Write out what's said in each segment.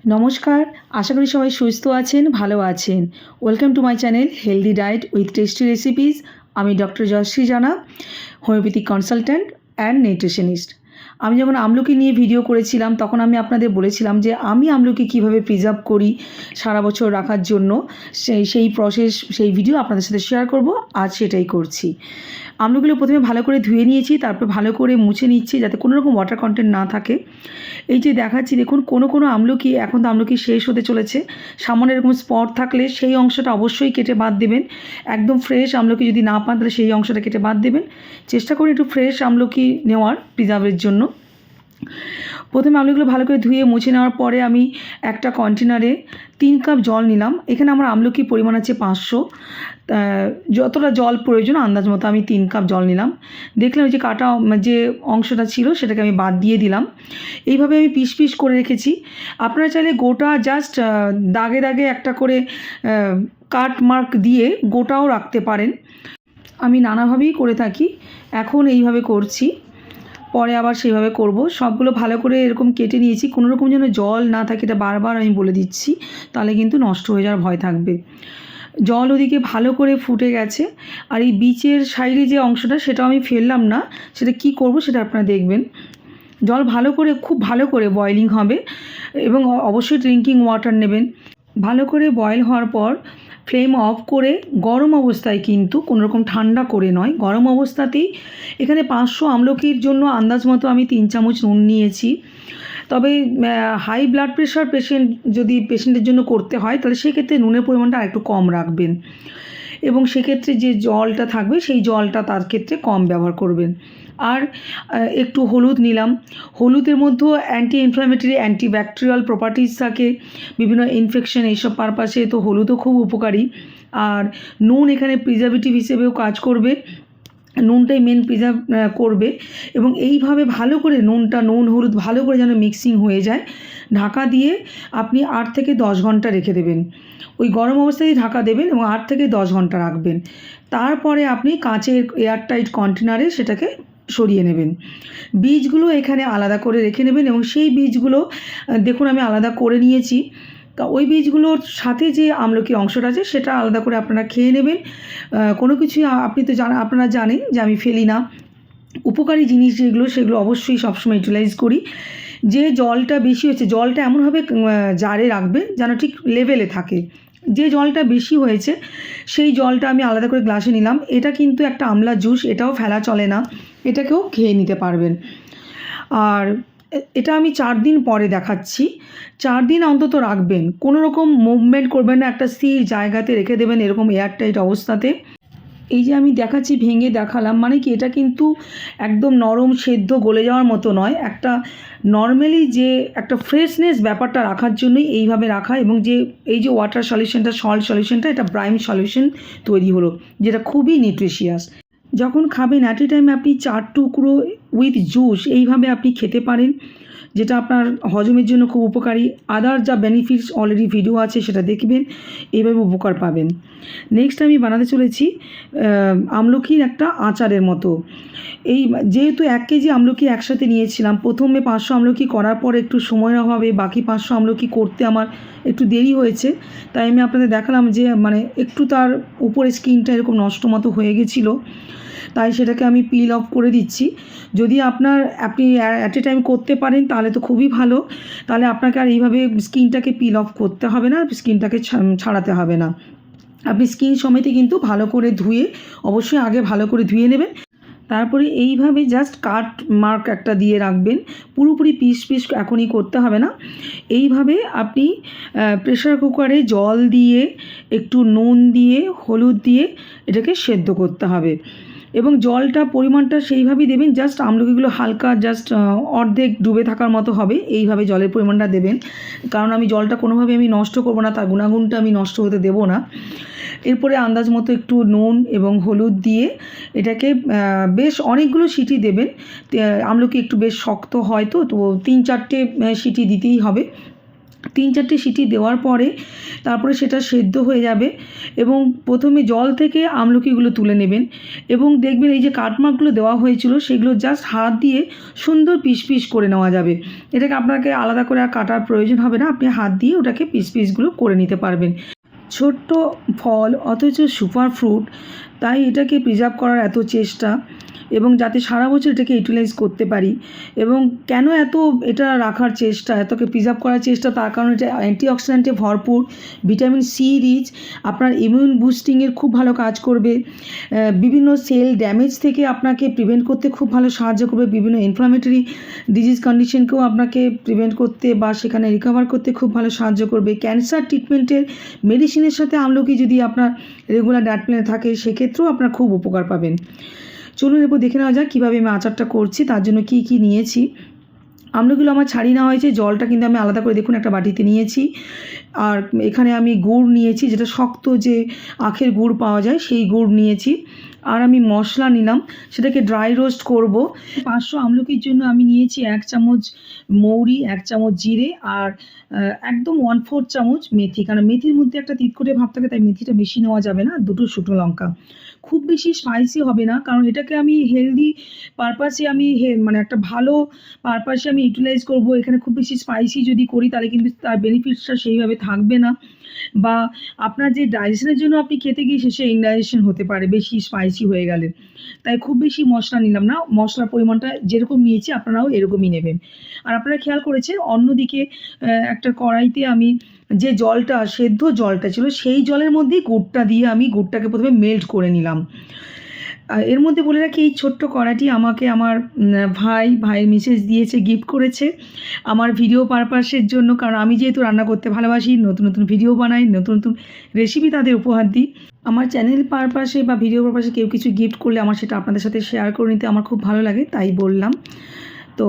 নমস্কার, আশা করি সবাই সুস্থ আছেন, ভালো আছেন। Welcome to my channel healthy diet with tasty recipes. আমি ডক্টর জয়শ্রী জানা, হোমিওপ্যাথিক কনসালট্যান্ট অ্যান্ড নিউট্রিশনিস্ট। আমি যখন আমলকি নিয়ে ভিডিও করেছিলাম তখন আমি আপনাদের বলেছিলাম যে আমি আমলকি কীভাবে প্রিজার্ভ করি সারা বছর রাখার জন্য, সেই প্রসেস, সেই ভিডিও আপনাদের সাথে শেয়ার করব। আজ সেটাই করছি। আমলকিগুলো প্রথমে ভালো করে ধুয়ে নিয়েছি, তারপর ভালো করে মুছে নিচ্ছি যাতে কোনো রকম ওয়াটার কন্টেন্ট না থাকে। এই যে দেখাচ্ছি দেখুন, কোনো আমলকি, এখন তো আমলকি শেষ হতে চলেছে, সামান্য এরকম স্পট থাকলে সেই অংশটা অবশ্যই কেটে বাদ দেবেন। একদম ফ্রেশ আমলকি যদি না পান তাহলে সেই অংশটা কেটে বাদ দেবেন। চেষ্টা করুন একটু ফ্রেশ আমলকি নেওয়ার প্রিজার্ভের জন্য। প্রথমে আমলকিগুলো ভালো করে ধুয়ে মুছে নেওয়ার পরে আমি একটা কন্টেনারে 3 কাপ জল নিলাম। এখানে আমার আমলকির পরিমাণ আছে 500, যতটা জল প্রয়োজন আন্দাজ মতো আমি 3 কাপ জল নিলাম। দেখলাম যে কাটা যে অংশটা ছিল সেটাকে আমি বাদ দিয়ে দিলাম। এইভাবে আমি পিস পিস করে রেখেছি। আপনারা চাইলে গোটা জাস্ট দাগে দাগে একটা করে কাট মার্ক দিয়ে গোটাও রাখতে পারেন। আমি নানাভাবেই করে থাকি, এখন এইভাবে করছি, পরে আবার সেইভাবে করব। সবগুলো ভালো করে এরকম কেটে নিয়েছি, কোনো রকম যেন জল না থাকে এটা বারবার আমি বলে দিচ্ছি, তাহলে কিন্তু নষ্ট হয়ে যাওয়ার ভয় থাকবে। জল ওদিকে ভালো করে ফুটে গেছে, আর এই বিচের সাইডে যে অংশটা সেটাও আমি ফেললাম না, সেটা কি করব সেটা আপনারা দেখবেন। জল ভালো করে, খুব ভালো করে বয়লিং হবে, এবং অবশ্যই ড্রিঙ্কিং ওয়াটার নেবেন। ভালো করে বয়েল হওয়ার পর ফ্লেম অফ করে গরম অবস্থায়, কিন্তু কোনো রকম ঠান্ডা করে নয়, গরম অবস্থাতেই এখানে 500 আমলকির জন্য আন্দাজ মতো আমি 3 চামচ নুন নিয়েছি। তবে হাই ব্লাড প্রেশার পেশেন্টের জন্য করতে হয় তাহলে সেক্ষেত্রে নুনের পরিমাণটা আরেকটু কম রাখবেন, এবং সেক্ষেত্রে যে জলটা থাকবে সেই জলটা তার ক্ষেত্রে কম ব্যবহার করবেন। আর একটু হলুদ নিলাম। হলুদের মধ্যেও অ্যান্টি ইনফ্ল্যামেটরি, অ্যান্টিব্যাকটেরিয়াল প্রপার্টিজ থাকে, বিভিন্ন ইনফেকশন এইসব পারপাসে তো হলুদও খুব উপকারী। আর নুন এখানে প্রিজারভেটিভ হিসেবেও কাজ করবে, নুনটাই মেন প্রিজার্ভ করবে। এবং এইভাবে ভালো করে নুন হলুদ ভালো করে যেন মিক্সিং হয়ে যায়, ঢাকা দিয়ে আপনি 8 থেকে 10 ঘন্টা রেখে দেবেন। ওই গরম অবস্থায় ঢাকা দেবেন এবং 8 থেকে 10 ঘন্টা রাখবেন। তারপরে আপনি কাঁচের এয়ারটাইট কন্টেনারে সেটাকে সরিয়ে নেবেন। বীজগুলো এখানে আলাদা করে রেখে নেবেন, এবং সেই বীজগুলো দেখুন আমি আলাদা করে নিয়েছি। তা ওই বীজগুলোর সাথে যে আমলকির অংশটা আছে সেটা আলাদা করে আপনারা খেয়ে নেবেন। কোনো কিছুই আপনি তো আপনারা জানেন যে আমি ফেলি না। উপকারী জিনিস যেগুলো সেগুলো অবশ্যই সবসময় ইউটিলাইজ করি। যে জলটা বেশি হয়েছে, জলটা এমনভাবে জারে রাখবে যেন ঠিক লেভেলে থাকে। যে জলটা বেশি হয়েছে সেই জলটা আমি আলাদা করে গ্লাসে নিলাম। এটা কিন্তু একটা আমলা জুস, এটাও ফেলা চলে না, এটাকেও খেয়ে নিতে পারবেন। আর এটা আমি 4 দিন পরে দেখাচ্ছি। 4 দিন অন্তত রাখবেন, কোনো রকম মুভমেন্ট করবেন না, একটা স্থির জায়গাতে রেখে দেবেন এরকম এয়ারটাইট অবস্থাতে। এই যে আমি দেখাচ্ছি, ভেঙে দেখালাম, মানে কি এটা কিন্তু একদম নরম সেদ্ধ গলে যাওয়ার মতো নয়, একটা নর্মালি যে একটা ফ্রেশনেস ব্যাপারটা রাখার জন্যই এইভাবে রাখা। এবং যে এই যে ওয়াটার সলিউশনটা, সল্ট সলিউশনটা, এটা ব্রাইম সলিউশন তৈরি হলো, যেটা খুবই নিউট্রিশিয়াস। যখন খাবেন অ্যাট এ টাইমে আপনি 4 টুকরো উইথ জুস এইভাবে আপনি খেতে পারেন, যেটা আপনার হজমের জন্য খুব উপকারী। আদার যা বেনিফিটস অলরেডি ভিডিও আছে সেটা দেখবেন, এইভাবে উপকার পাবেন। নেক্সট আমি বানাতে চলেছি আমলকির একটা আচারের মতো। এই যেহেতু 1 কেজি আমলকি একসাথে নিয়েছিলাম, প্রথমে 500 আমলকি করার পর একটু সময়ের অভাবে বাকি 500 আমলকি করতে আমার একটু দেরি হয়েছে, তাই আমি আপনাদের দেখালাম যে মানে একটু তার উপরে স্কিনটা এরকম নষ্ট মতো হয়ে গেছিলো, তাই সেটাকে আমি পিল অফ করে দিচ্ছি। যদি আপনি অ্যাট এ টাইম করতে পারেন তাহলে তো খুবই ভালো, তাহলে আপনাকে আর এইভাবে স্কিনটাকে পিল অফ করতে হবে না, স্কিনটাকে ছাড়াতে হবে না। আপনি স্কিন সমেতে কিন্তু ভালো করে ধুয়ে, অবশ্যই আগে ভালো করে ধুয়ে নেবেন, তারপরে এইভাবে জাস্ট কাট মার্ক একটা দিয়ে রাখবেন। পুরোপুরি পিস পিস এখনই করতে হবে না। এইভাবে আপনি প্রেশার কুকারে জল দিয়ে, একটু নুন দিয়ে, হলুদ দিয়ে এটাকে সেদ্ধ করতে হবে, এবং জলটা পরিমাণটা সেইভাবেই দেবেন, জাস্ট আমলকিগুলো হালকা জাস্ট অর্ধেক ডুবে থাকার মতো হবে, এইভাবে জলের পরিমাণটা দেবেন। কারণ আমি জলটা কোনোভাবে আমি নষ্ট করবো না, তার গুণাগুণটা আমি নষ্ট হতে দেবো না। এরপরে আন্দাজ মতো একটু নুন এবং হলুদ দিয়ে এটাকে বেশ অনেকগুলো সিটি দেবেন। আমলকি একটু বেশ শক্ত হয়, তো 3-4টে সিটি দিতেই হবে। 3-4টে সিটি দেওয়ার পরে তারপরে সেটা সেদ্ধ হয়ে যাবে এবং প্রথমে জল থেকে আমলকিগুলো তুলে নেবেন এবং দেখবেন এই যে কাটমার্কগুলো দেওয়া হয়েছিল সেগুলো জাস্ট হাত দিয়ে সুন্দর পিস পিস করে নেওয়া যাবে। এটাকে আপনাকে আলাদা করে আর কাটার প্রয়োজন হবে না, আপনি হাত দিয়ে ওটাকে পিস পিসগুলো করে নিতে পারবেন। ছোট্ট ফল অথচ সুপার ফ্রুট, তাই এটাকে প্রিজার্ভ করার এত চেষ্টা এবং যাতে সারা বছর এটাকে ইউটিলাইজ করতে পারি। এবং কেন এত এটা রাখার চেষ্টা, এতকে প্রিজার্ভ করার চেষ্টা, তার কারণ এটা অ্যান্টিঅক্সিডেন্টে ভরপুর, ভিটামিন সি রিচ, আপনার ইমিউন বুস্টিংয়ের খুব ভালো কাজ করবে, বিভিন্ন সেল ড্যামেজ থেকে আপনাকে প্রিভেন্ট করতে খুব ভালো সাহায্য করবে, বিভিন্ন ইনফ্লামেটরি ডিজিজ কন্ডিশনকেও আপনাকে প্রিভেন্ট করতে বা সেখানে রিকভার করতে খুব ভালো সাহায্য করবে। ক্যান্সার ট্রিটমেন্টের মেডিসিনের সাথে আমলকি যদি আপনার রেগুলার ডায়েট প্ল্যানে থাকে সেক্ষেত্রেও আপনার খুব উপকার পাবেন। চলুন এরপর দেখে নেওয়া যাক কীভাবে আমি আচারটা করছি, তার জন্য কী কী নিয়েছি। আমলকিগুলো আমার ছাড়িয়ে নেওয়া হয়েছে, জলটা কিন্তু আমি আলাদা করে দেখুন একটা বাটিতে নিয়েছি। আর এখানে আমি গুড় নিয়েছি, যেটা শক্ত যে আখের গুড় পাওয়া যায় সেই গুড় নিয়েছি। আর আমি মশলা নিলাম, সেটাকে ড্রাই রোস্ট করব। 500 আমলকির জন্য আমি নিয়েছি 1 চামচ মৌরি, 1 চামচ জিরে আর একদম 1/4 চামচ মেথি, কারণ মেথির মধ্যে একটা তিতকুটে ভাব থাকে, তাই মেথিটা বেশি নেওয়া যাবে না। 2টো শুকনো লঙ্কা, খুব বেশি স্পাইসি হবে না, কারণ এটাকে আমি হেলদি পারপাসে আমি মানে একটা ভালো পারপাসে আমি ইউটিলাইজ করব। এখানে খুব বেশি স্পাইসি যদি করি তাহলে কিন্তু তার বেনিফিটসটা সেইভাবে থাকবে না, বা আপনার যে ডাইজেশনের জন্য আপনি খেতে গিয়ে শেষে ইনডাইজেশন হতে পারে বেশি স্পাইসি হয়ে গেলে। তাই খুব বেশি মশলা নিলাম না, মশলার পরিমাণটা যেরকম নিয়েছি আপনারাও এরকমই নেবেন। আর আপনারা খেয়াল করেছেন অন্যদিকে একটা কড়াইতে আমি যে জলটা, সেদ্ধ জলটা ছিল সেই জলের মধ্যেই গুড়টা দিয়ে আমি গুড়টাকে প্রথমে মেল্ট করে নিলাম। এর মধ্যে বলে রাখি, এই ছোট্ট কড়াইটি আমাকে আমার ভাইয়ের মিসেস দিয়েছে, গিফট করেছে আমার ভিডিও পারপাসের জন্য, কারণ আমি যেহেতু রান্না করতে ভালোবাসি, নতুন নতুন ভিডিও বানাই, নতুন নতুন রেসিপি তাদের উপহার দিই। আমার চ্যানেল পারপাসে বা ভিডিও পারপাসে কেউ কিছু গিফট করলে আমার সেটা আপনাদের সাথে শেয়ার করে নিতে আমার খুব ভালো লাগে, তাই বললাম। তো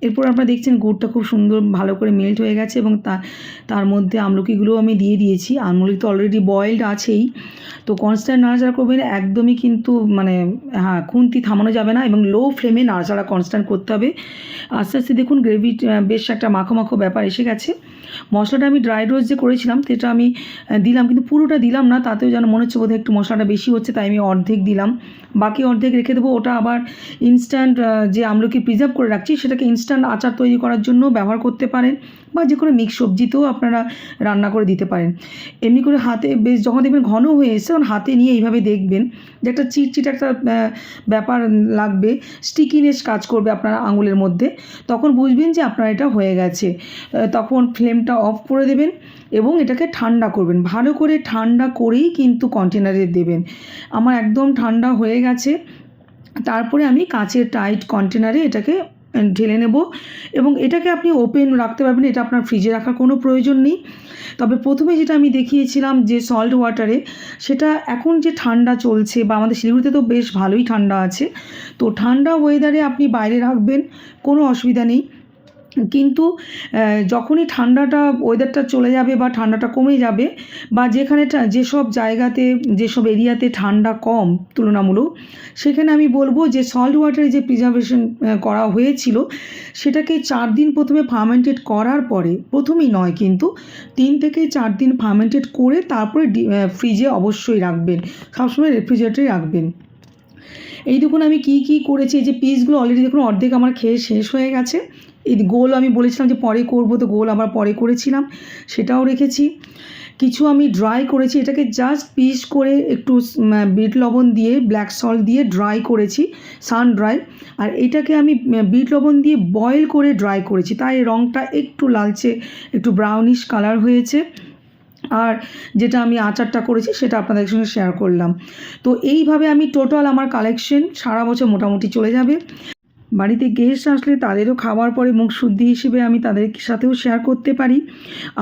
এরপর আপনারা দেখছেন গুড়টা খুব সুন্দর ভালো করে মেল্ট হয়ে গেছে এবং তার মধ্যে আমলকিগুলোও আমি দিয়ে দিয়েছি। আমলকি তো অলরেডি বয়েলড আছেই, তো কনস্ট্যান্ট নাড়াচাড়া করবেন, একদমই কিন্তু মানে খুন্তি থামানো যাবে না এবং লো ফ্লেমে নাড়াচাড়া কনস্ট্যান্ট করতে হবে। আস্তে আস্তে দেখুন গ্রেভি বেশ একটা মাখো মাখো ব্যাপার এসে গেছে। মশলাটা আমি ড্রাই রোস্ট যে করেছিলাম সেটা আমি দিলাম, কিন্তু পুরোটা দিলাম না, তাতেও যেন মনে হচ্ছে বোধহয় একটু মশলাটা বেশি হচ্ছে, তাই আমি অর্ধেক দিলাম, বাকি অর্ধেক রেখে দেবো। ওটা আবার ইনস্ট্যান্ট যে আমলকি প্রিজার্ভ করে রাখছি সেটাকে ইনস্ট্যান্ট আচার তৈরি করার জন্য ব্যবহার করতে পারেন, বা যে কোনো মিক্স সবজিতেও আপনারা রান্না করে দিতে পারেন। এমনি করে হাতে বেশ যখন দেখবেন ঘন হয়ে এসে তখন হাতে নিয়ে এইভাবে দেখবেন যে একটা চিটচিট একটা ব্যাপার লাগবে, স্টিকিনেস কাজ করবে আপনার আঙুলের মধ্যে, তখন বুঝবেন যে আপনার এটা হয়ে গেছে। তখন ফ্লেমটা অফ করে দেবেন এবং এটাকে ঠান্ডা করবেন, ভালো করে ঠান্ডা করেই কিন্তু কন্টেনারে দেবেন। আমার একদম ঠান্ডা হয়ে গেছে, তারপরে আমি কাচের টাইট কন্টেনারে এটাকে ঢেলে নেব এবং এটাকে আপনি ওপেন রাখতে পারবেন, এটা আপনার ফ্রিজে রাখার কোনো প্রয়োজন নেই। তবে প্রথমে যেটা আমি দেখিয়েছিলাম যে সল্ট ওয়াটারে, সেটা এখন যে ঠান্ডা চলছে বা আমাদের শিলিগুড়িতে তো বেশ ভালোই ঠান্ডা আছে, তো ঠান্ডা ওয়েদারে আপনি বাইরে রাখবেন, কোনো অসুবিধা নেই। কিন্তু যখনই ঠান্ডাটা ওয়েদারটা চলে যাবে বা ঠান্ডাটা কমে যাবে, বা যেখানে যেসব জায়গাতে যেসব এরিয়াতে ঠান্ডা কম তুলনামূলক, সেখানে আমি বলবো যে সল্ট ওয়াটারে যে প্রিজার্ভেশন করা হয়েছিল সেটাকে 4 দিন প্রথমে ফার্মেন্টেড করার পরে, প্রথমেই নয় কিন্তু 3 থেকে 4 দিন ফার্মেন্টেড করে তারপরে ফ্রিজে অবশ্যই রাখবেন, সবসময় রেফ্রিজারেটরে রাখবেন। এই দেখুন আমি কি করেছি, এই যে পিসগুলো অলরেডি দেখুন অর্ধেক আমার খেয়ে শেষ হয়ে গেছে। এই গোল আমি বলেছিলাম যে পরে করব, তো গোল আবার পরে করেছিলাম, সেটাও রেখেছি। কিছু আমি ড্রাই করেছি, এটাকে জাস্ট পিস করে একটু বিট লবণ দিয়ে ব্ল্যাক সল্ট দিয়ে ড্রাই করেছি, সান ড্রাই। আর এটাকে আমি বিট লবণ দিয়ে বয়েল করে ড্রাই করেছি, তাই রঙটা একটু লালচে একটু ব্রাউনিশ কালার হয়েছে। আর যেটা আমি আচারটা করেছি সেটা আপনাদের সঙ্গে শেয়ার করলাম। তো এইভাবে আমি টোটাল আমার কালেকশন সারা বছর মোটামুটি চলে যাবে। বাড়িতে গেস্ট আসলে তাদেরও খাওয়ার পরে মুখ শুদ্ধি হিসেবে আমি তাদের সাথেও শেয়ার করতে পারি।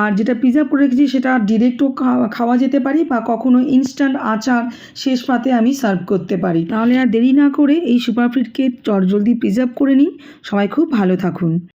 আর যেটা প্রিজার্ভ করে রেখেছি সেটা ডিরেক্টও খাওয়া যেতে পারি, বা কখনো ইনস্ট্যান্ট আচার শেষ পাতে আমি সার্ভ করতে পারি। তাহলে আর দেরি না করে এই সুপারফুডকে চটজলদি প্রিজার্ভ করে নিন। সবাই খুব ভালো থাকুন।